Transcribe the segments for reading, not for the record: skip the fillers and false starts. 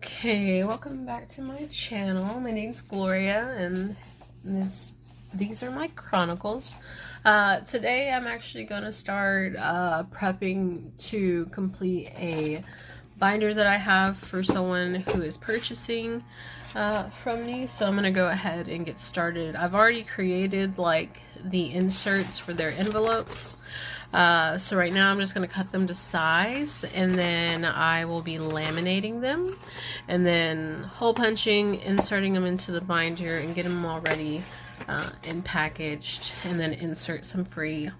Okay, welcome back to my channel. My name's Gloria, and these are my chronicles. Today I'm actually going to start prepping to complete a binder that I have for someone who is purchasing from me. So I'm going to go ahead and get started. I've already created like the inserts for their envelopes. So right now I'm just going to cut them to size, and then I will be laminating them and then hole punching, inserting them into the binder and get them all ready and packaged, and then insert some free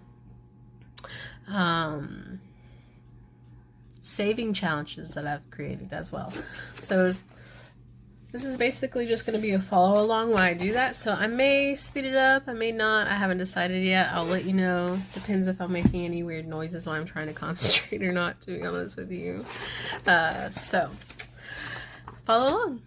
saving challenges that I've created as well. So this is basically just going to be a follow along while I do that. So I may speed it up, I may not. I haven't decided yet. I'll let you know. Depends if I'm making any weird noises while I'm trying to concentrate or not, to be honest with you. So follow along.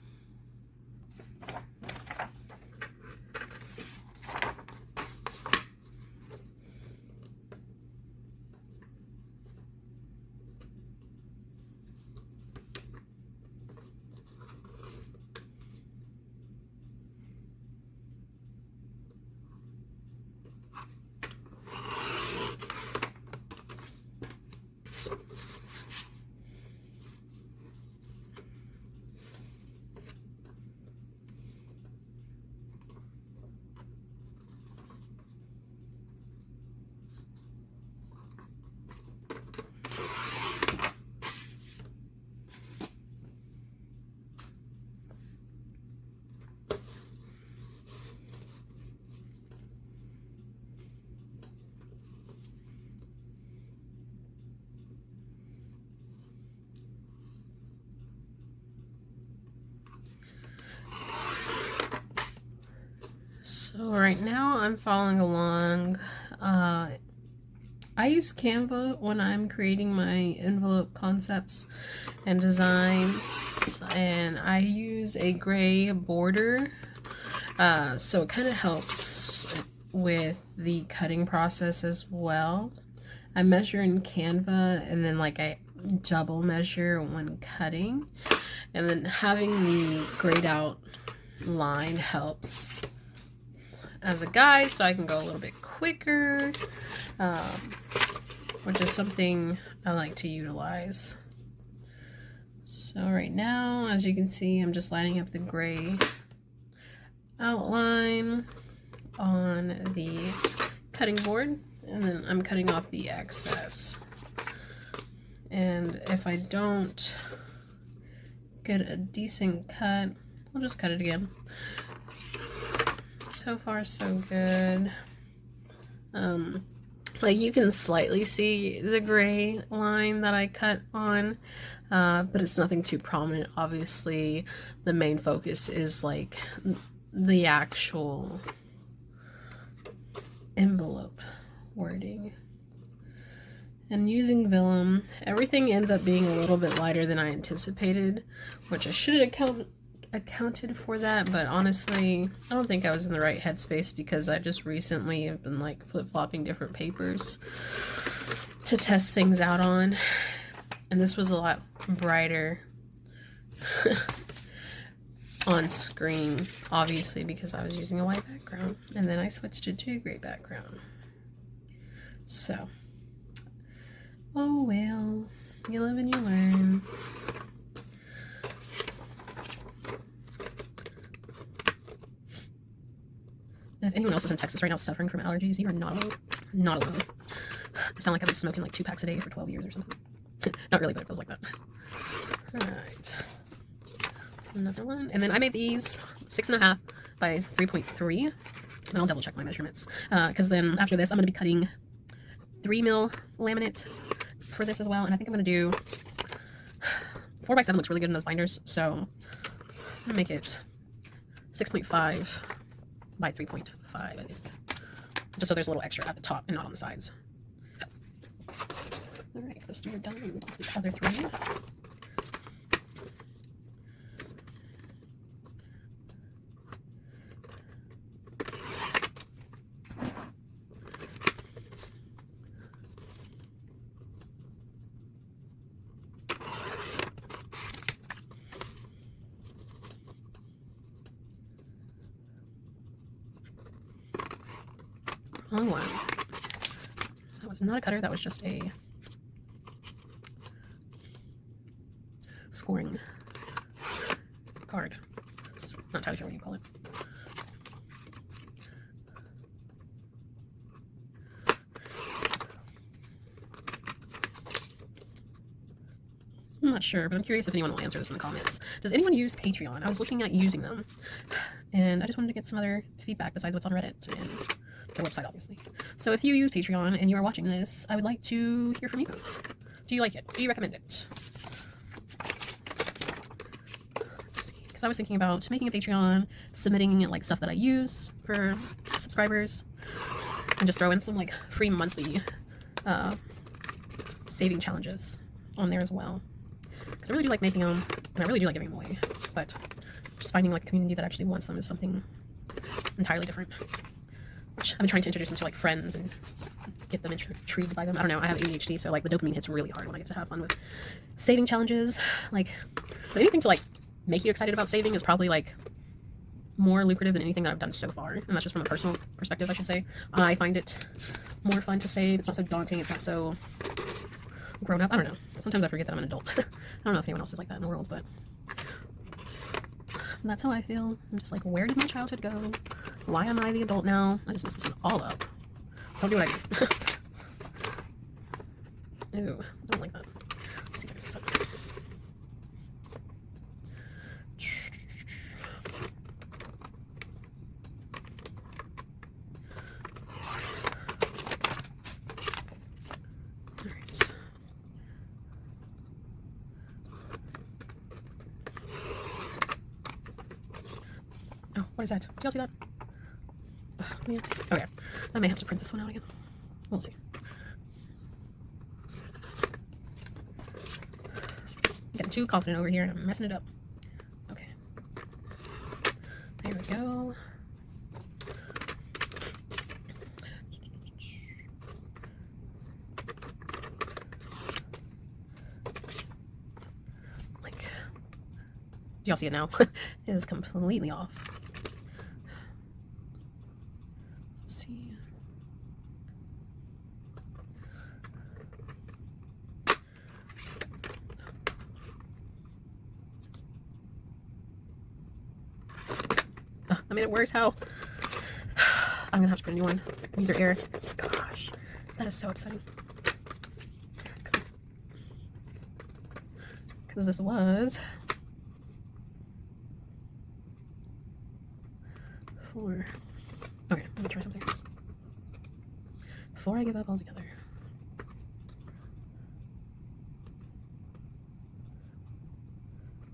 So right now I'm following along. I use Canva when I'm creating my envelope concepts and designs, and I use a gray border, so it kind of helps with the cutting process as well. I measure in Canva, and then like I double measure when cutting, and then having the grayed out line helps as a guide, so I can go a little bit quicker, which is something I like to utilize. So right now, as you can see, I'm just lining up the gray outline on the cutting board, and then I'm cutting off the excess. And if I don't get a decent cut, I'll just cut it again. So far so good. Like you can slightly see the gray line that I cut on, but it's nothing too prominent. Obviously the main focus is like the actual envelope wording. And using vellum, everything ends up being a little bit lighter than I anticipated, which I should have accounted for that, but honestly I don't think I was in the right headspace, because I just recently have been like flip-flopping different papers to test things out on, and this was a lot brighter on screen, obviously because I was using a white background, and then I switched it to a gray background. So oh well, you live and you learn. If anyone else is in Texas right now suffering from allergies, you are not alone. Not alone. I sound like I've been smoking like 2 packs a day for 12 years or something. Not really, but it feels like that. Alright. Another one. And then I made these 6.5 by 3.3. And I'll double check my measurements. Because then after this, I'm going to be cutting 3mm laminate for this as well. And I think I'm going to do 4x7 looks really good in those binders. So I'm going to make it 6.5 by 3.5, I think. Just so there's a little extra at the top and not on the sides. Alright, those 3 are done. Move on to the other 3. Wrong one. That was not a cutter, that was just a scoring card. It's not entirely sure what you call it. I'm not sure, but I'm curious if anyone will answer this in the comments. Does anyone use Patreon? I was looking at using them, and I just wanted to get some other feedback besides what's on Reddit and their website, obviously. So if you use Patreon and you are watching this, I would like to hear from you. Do you like it? Do you recommend it? Let's see, because I was thinking about making a Patreon, submitting like stuff that I use for subscribers, and just throw in some like free monthly saving challenges on there as well. Because I really do like making them, and I really do like giving them away, but just finding like a community that actually wants them is something entirely different. Which I've been trying to introduce them to like friends and get them intrigued by them. I don't know, I have ADHD, so like the dopamine hits really hard when I get to have fun with saving challenges. Like, but anything to like make you excited about saving is probably like more lucrative than anything that I've done so far, and that's just from a personal perspective, I should say. I find it more fun to save. It's not so daunting, it's not so grown up. I don't know. Sometimes I forget that I'm an adult. I don't know if anyone else is like that in the world, but that's how I feel. I'm just like, where did my childhood go? Why am I the adult now? I just messed this one all up. Don't do what I do. Ew, I don't like that. Let's see if I can fix it. Oh, what is that? Do y'all see that? Oh, man. Okay, I may have to print this one out again. We'll see. I'm getting too confident over here and I'm messing it up. Okay. There we go. Like, do y'all see it now? It is completely off. I made it worse. How? I'm gonna have to print a new one. User error. Gosh, that is so exciting. Because this was for. Okay, let me try something else before I give up altogether.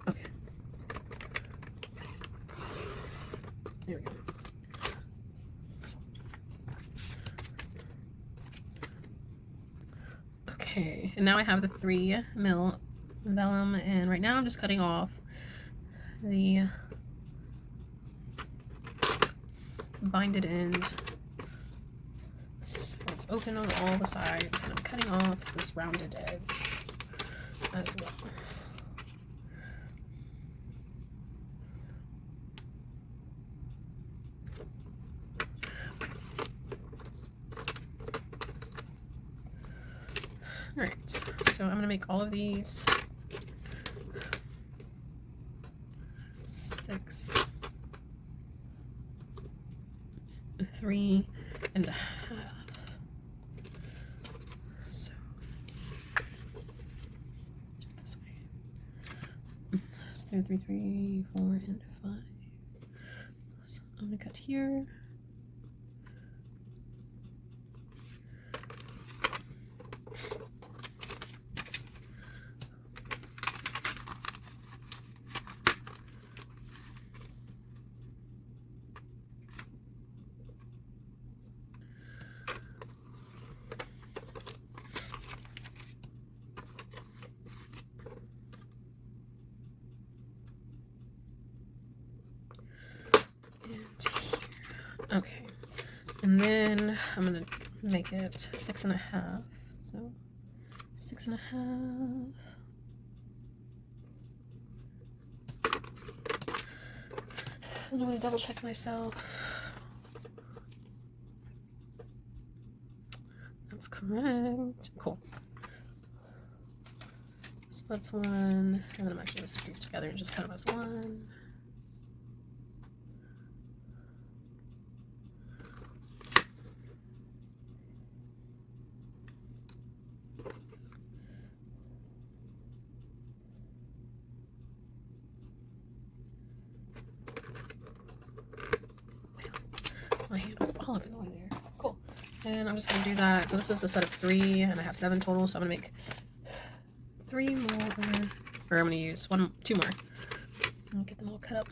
Okay. There we go. Okay, and now I have the 3mm vellum, and right now I'm just cutting off the binded end so it's open on all the sides, and I'm cutting off this rounded edge as well. Alright, so I'm going to make all of these 6, 3 1/2. So, this way. So 3, 3, 4, and 5. So I'm going to cut here. Okay, and then I'm gonna make it 6 1/2. So 6 1/2. And I'm gonna double check myself. That's correct. Cool. So that's one, and then I'm actually going to stick these together and just cut them as one. My hand was all up in the way there. Cool. And I'm just going to do that. So this is a set of 3, and I have 7 total. So I'm going to make 3 more, or I'm going to use 2 more. I'll get them all cut up.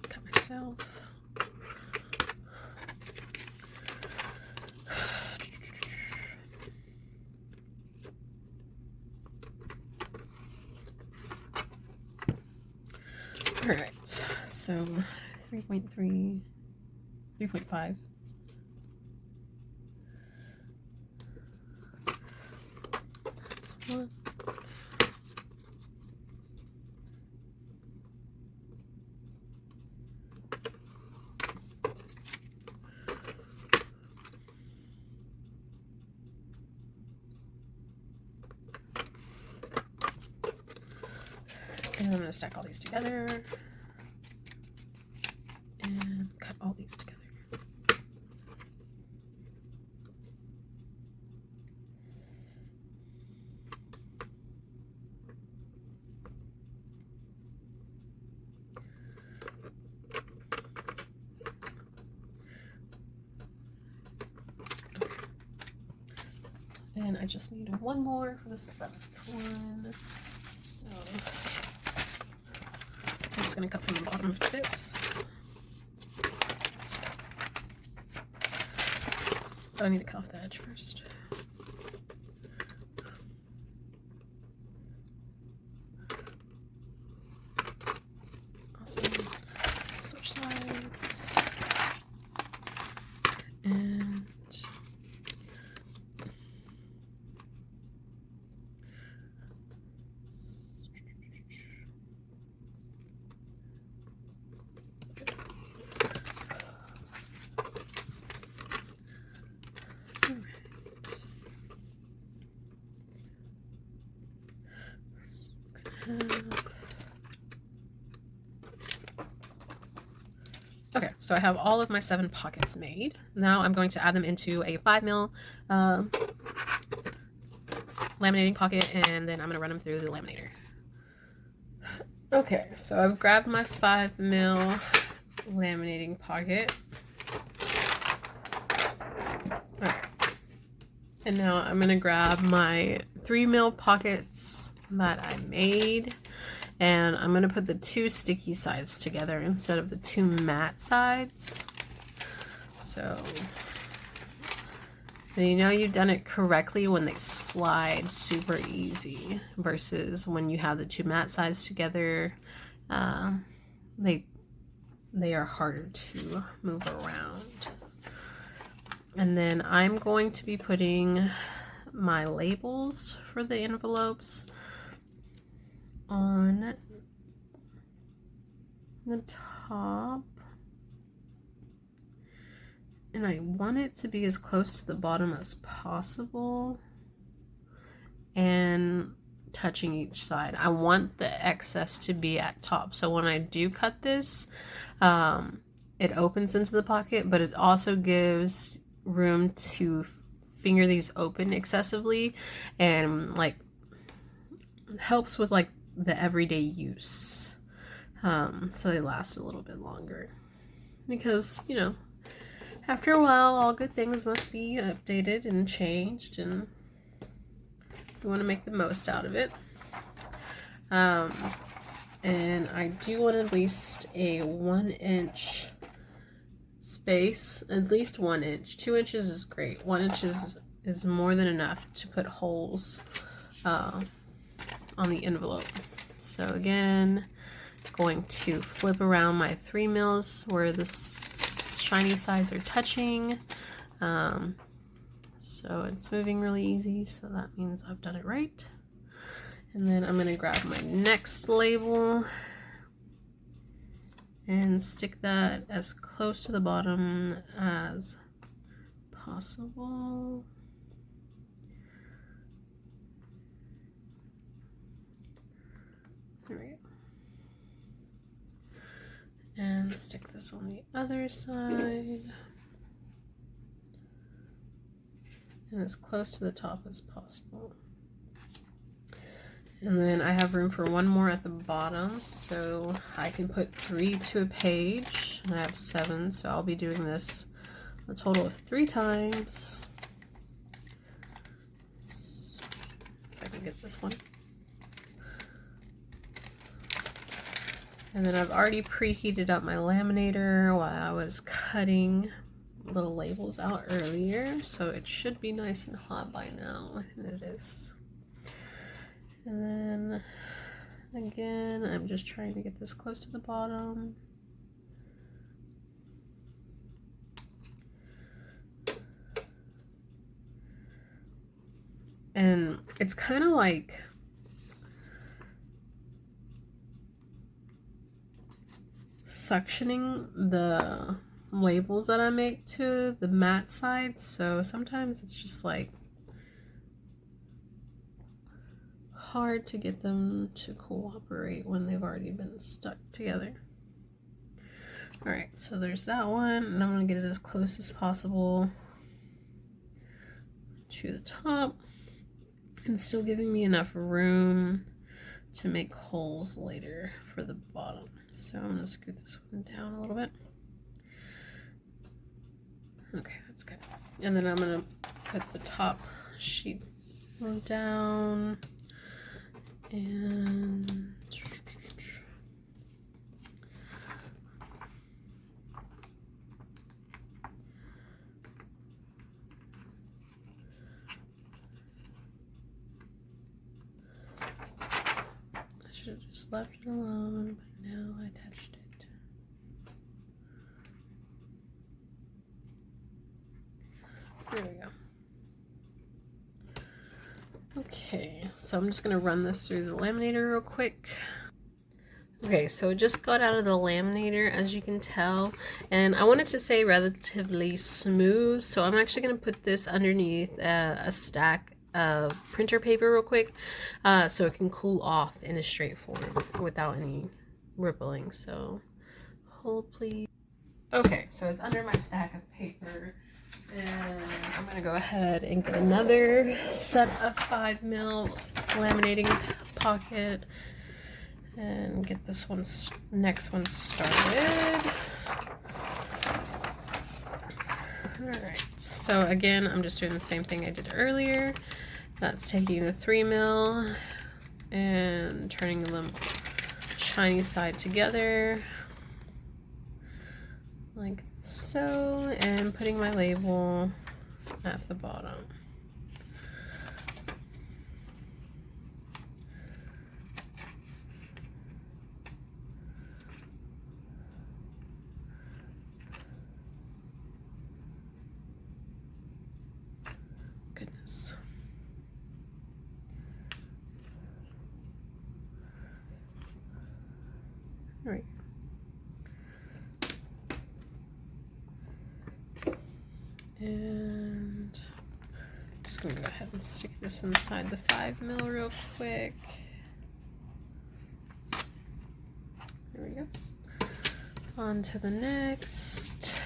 Cut myself. All right, so 3.3, 3.5. That's one. And I'm going to stack all these together and cut all these together. And I just need one more for the 7th one. So I'm just going to cut from the bottom of this. But I need to cut off the edge first. Awesome. Switch sides. And okay, so I have all of my 7 pockets made. Now I'm going to add them into a 5mm laminating pocket, and then I'm going to run them through the laminator. Okay, so I've grabbed my 5mm laminating pocket. Okay. And now I'm going to grab my 3mm pockets that I made, and I'm going to put the 2 sticky sides together instead of the 2 matte sides. So you know you've done it correctly when they slide super easy versus when you have the 2 matte sides together. They are harder to move around. And then I'm going to be putting my labels for the envelopes on the top, and I want it to be as close to the bottom as possible and touching each side. I want the excess to be at top, so when I do cut this, it opens into the pocket, but it also gives room to finger these open excessively, and like helps with like the everyday use, so they last a little bit longer, because you know, after a while all good things must be updated and changed, and we want to make the most out of it. And I do want at least a 1-inch space, at least 1 inch. 2 inches is great. 1 inch is more than enough to put holes on the envelope. So again, going to flip around my 3mm where the shiny sides are touching. So it's moving really easy, so that means I've done it right. And then I'm gonna grab my next label and stick that as close to the bottom as possible. There we go. And stick this on the other side. And as close to the top as possible. And then I have room for one more at the bottom, so I can put 3 to a page. And I have 7, so I'll be doing this a total of 3 times. So if I can get this one. And then I've already preheated up my laminator while I was cutting the labels out earlier, so it should be nice and hot by now, and it is. And then again, I'm just trying to get this close to the bottom. And it's kind of like suctioning the labels that I make to the matte side, so sometimes it's just like hard to get them to cooperate when they've already been stuck together. Alright, so there's that one, and I'm going to get it as close as possible to the top and still giving me enough room to make holes later for the bottom. So I'm going to scoot this one down a little bit. Okay, that's good. And then I'm going to put the top sheet down and I should have just left it alone, but now I touched it. There we go. Okay, so I'm just going to run this through the laminator real quick. Okay, so it just got out of the laminator, as you can tell, and I wanted to say relatively smooth, so I'm actually going to put this underneath a stack of printer paper real quick, so it can cool off in a straight form without any rippling. So hold please. Okay, so it's under my stack of paper. And I'm going to go ahead and get another set of 5mm laminating pocket and get this one, next one started. Alright, so again, I'm just doing the same thing I did earlier. That's taking the 3mm and turning them shiny side together like so, and putting my label at the bottom. Goodness. All right. And I'm just going to go ahead and stick this inside the 5mm real quick. There we go. On to the next.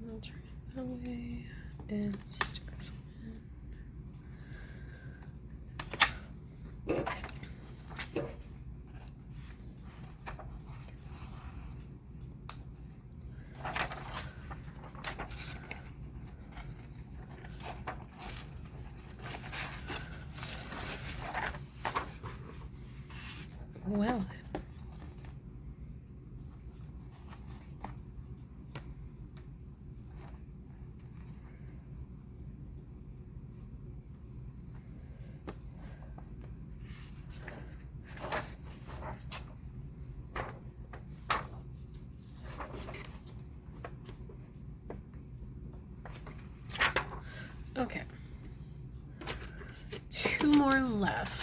I'll turn it that way and stick this one in. Well. Okay. 2 more left.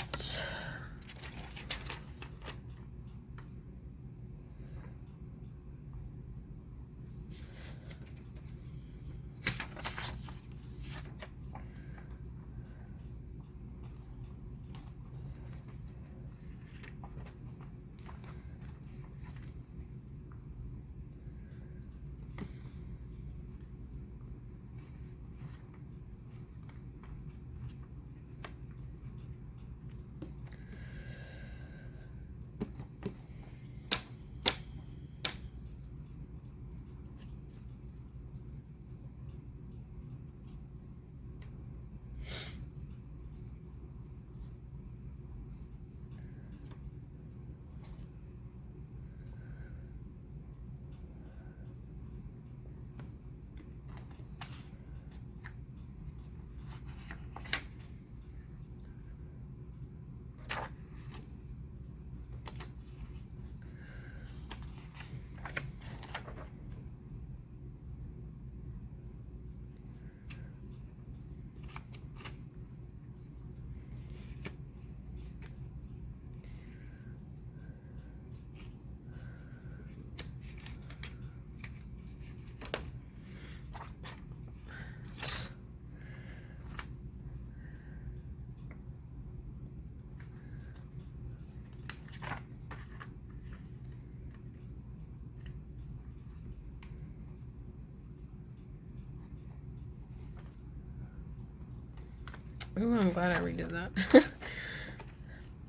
Ooh, I'm glad I redid that.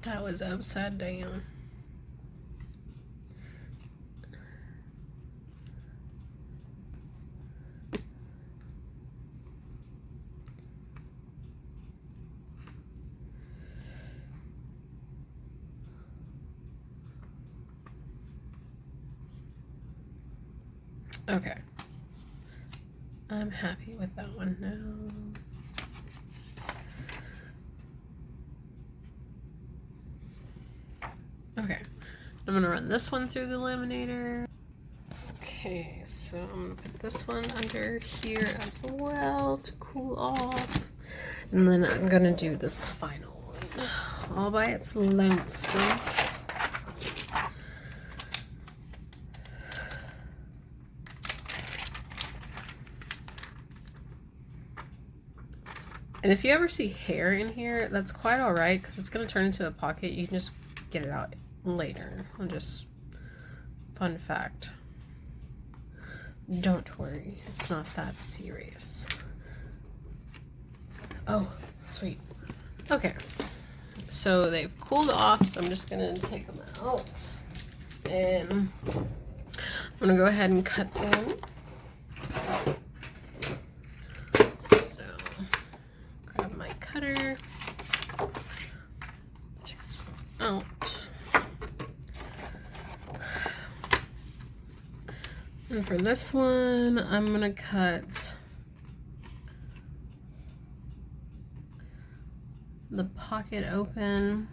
That was upside down. Okay. I'm happy with that one now. Okay, I'm gonna run this one through the laminator. Okay, so I'm gonna put this one under here as well to cool off. And then I'm gonna do this final one all by its lonesome. And if you ever see hair in here, that's quite alright because it's gonna turn into a pocket. You can just get it out later. Just fun fact. Don't worry, it's not that serious. Oh, sweet. Okay, so they've cooled off, so I'm just gonna take them out. And I'm gonna go ahead and cut them. So, grab my cutter. Take this one out. And for this one, I'm gonna cut the pocket open.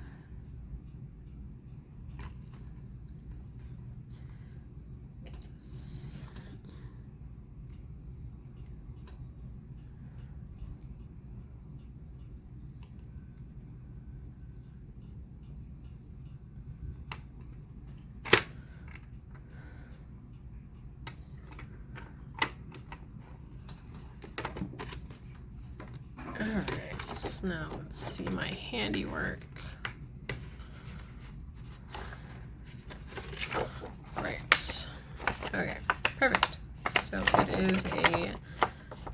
Alright, now let's see my handiwork. Right. Okay, perfect. So it is a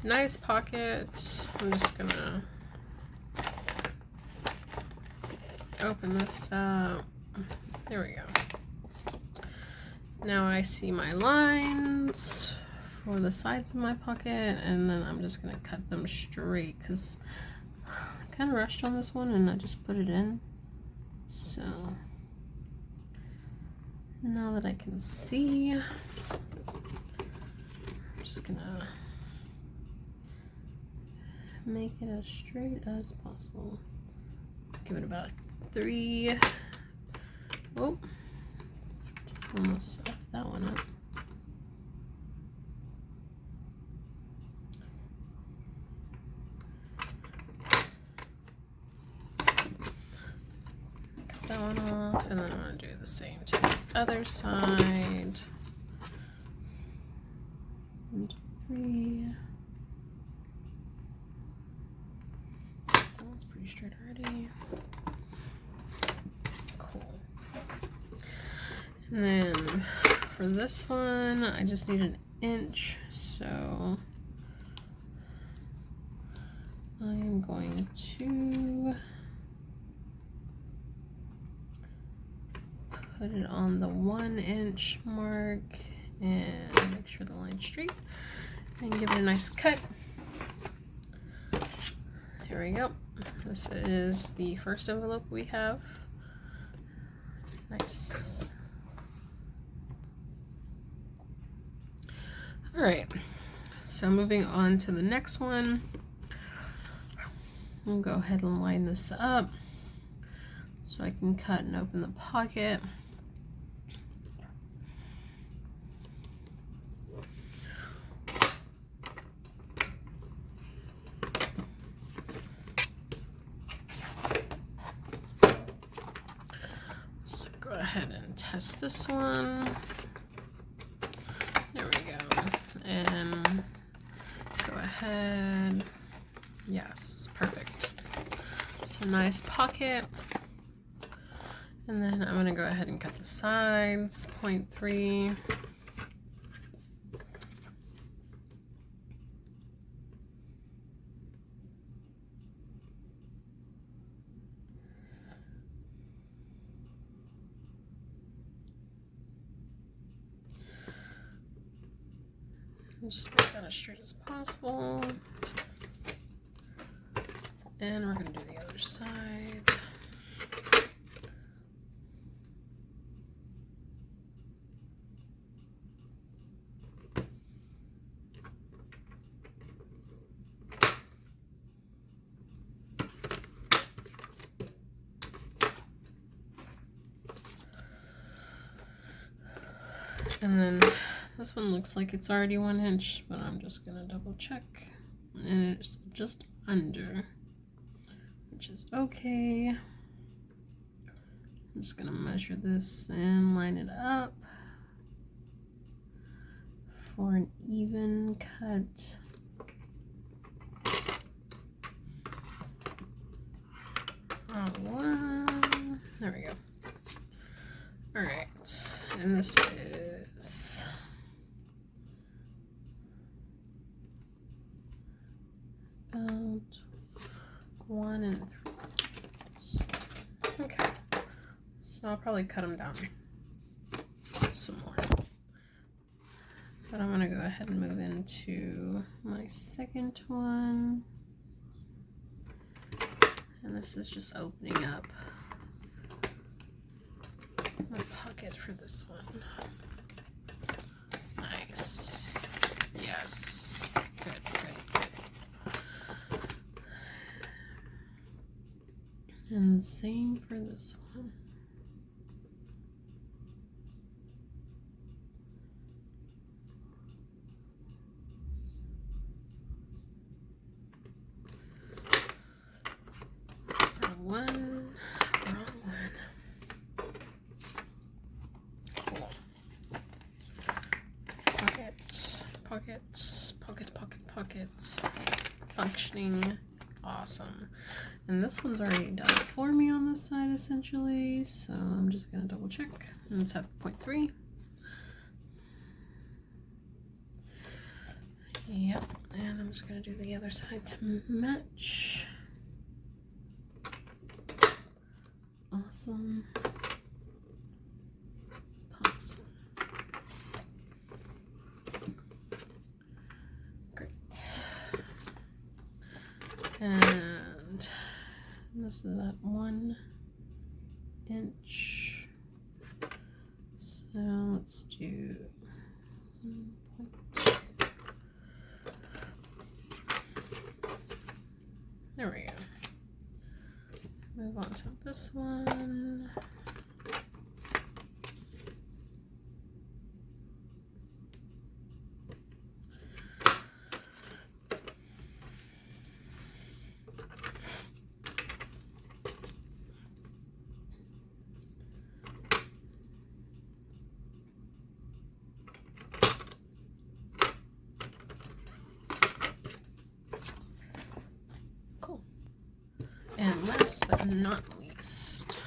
nice pocket. I'm just gonna open this up. There we go. Now I see my lines for the sides of my pocket, and then I'm just gonna cut them straight because I kind of rushed on this one and I just put it in. So Now that I can see, I'm just gonna make it as straight as possible. Give it about 3. Oh, almost left that one up. Cut that one off, and then I'm going to do the same to the other side. 1, 2, 3. That's pretty straight already. Cool. And then for this one, I just need 1 inch, so I'm going to put it on the 1 inch mark and make sure the line's straight and give it a nice cut. Here we go. This is the first envelope we have. Nice. All right, so moving on to the next one. I'll go ahead and line this up so I can cut and open the pocket. So go ahead and test this one. There we go. And go ahead. Yes, perfect. So nice pocket. And then I'm going to go ahead and cut the sides, 0.3. Just make that as straight as possible. And we're going to do the other side. And then this one looks like it's already 1 inch, but I'm just going to double check. And it's just under, which is okay. I'm just going to measure this and line it up for an even cut. There we go. All right, and this is about 1 3/4. Okay, so I'll probably cut them down some more. But I'm gonna go ahead and move into my second one. And this is just opening up my pocket for this one. Nice. Yes. Good, good, good. And same for this one. Wrong one. Cool. Pockets, pockets, pockets. Functioning. Awesome. And this one's already done for me on this side essentially, so I'm just gonna double check. And it's at 0.3. Yep, and I'm just gonna do the other side to match. Awesome. Pops. Great. And this is at 1 inch. So do. There we go. Move on to this one. Cool. And last but not least,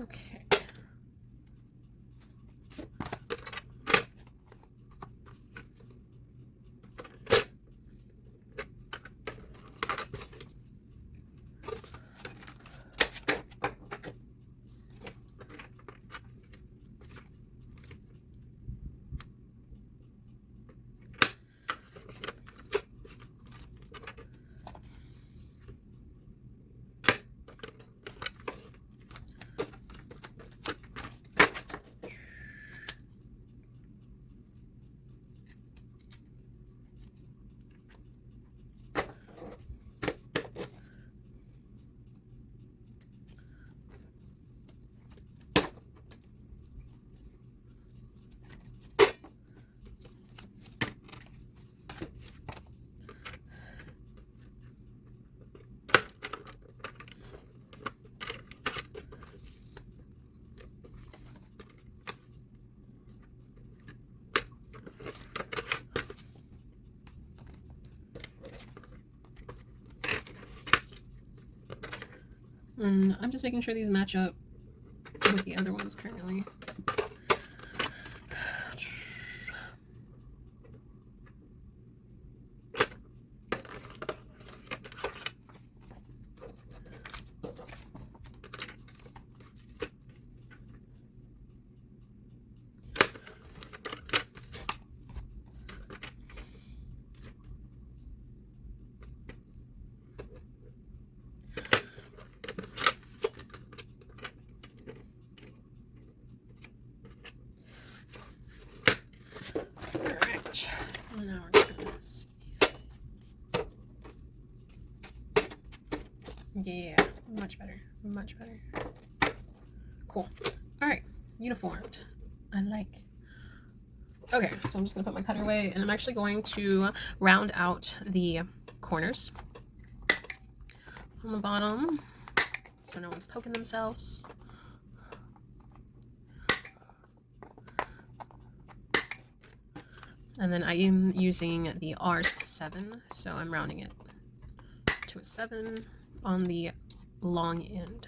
okay. And I'm just making sure these match up with the other ones currently. Now we're gonna see. Yeah, much better, much better. Cool. All right, uniformed. I like. Okay, so I'm just gonna put my cutter away, and I'm actually going to round out the corners on the bottom so no one's poking themselves. And then I am using the R7, so I'm rounding it to a 7 on the long end.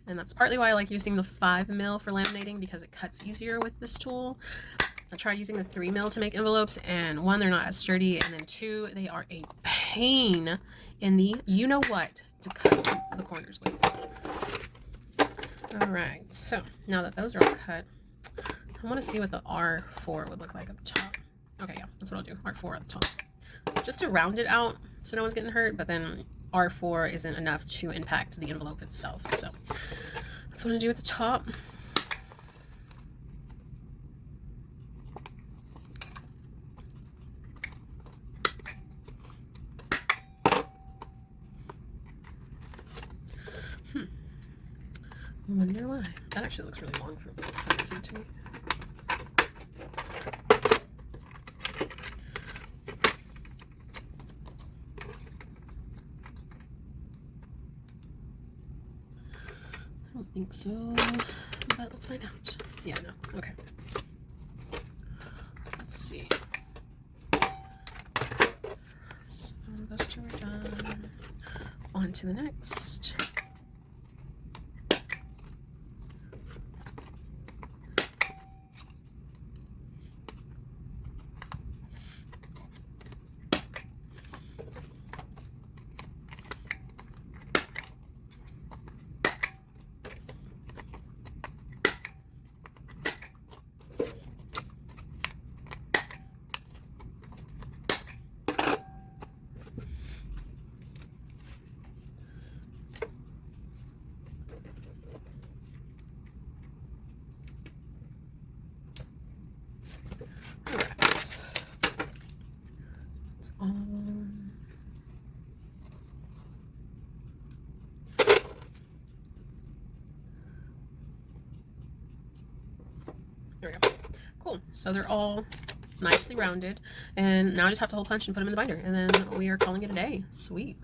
And that's partly why I like using the 5mm for laminating, because it cuts easier with this tool. I tried using the 3mm to make envelopes, and 1, they're not as sturdy, and then 2, they are a pain in the you-know-what to cut the corners with. Alright, so now that those are all cut, I want to see what the R4 would look like up top. Okay, yeah, that's what I'll do, R4 at the top. Just to round it out so no one's getting hurt, but then R4 isn't enough to impact the envelope itself. So that's what I'm going to do at the top. I wonder why. That actually looks really long for some reason to me. I don't think so, but let's find out. Yeah, no, okay. Let's see. So those 2 are done. On to the next. There we go. Cool. So they're all nicely rounded, and now I just have to hole punch and put them in the binder, and then we are calling it a day. Sweet.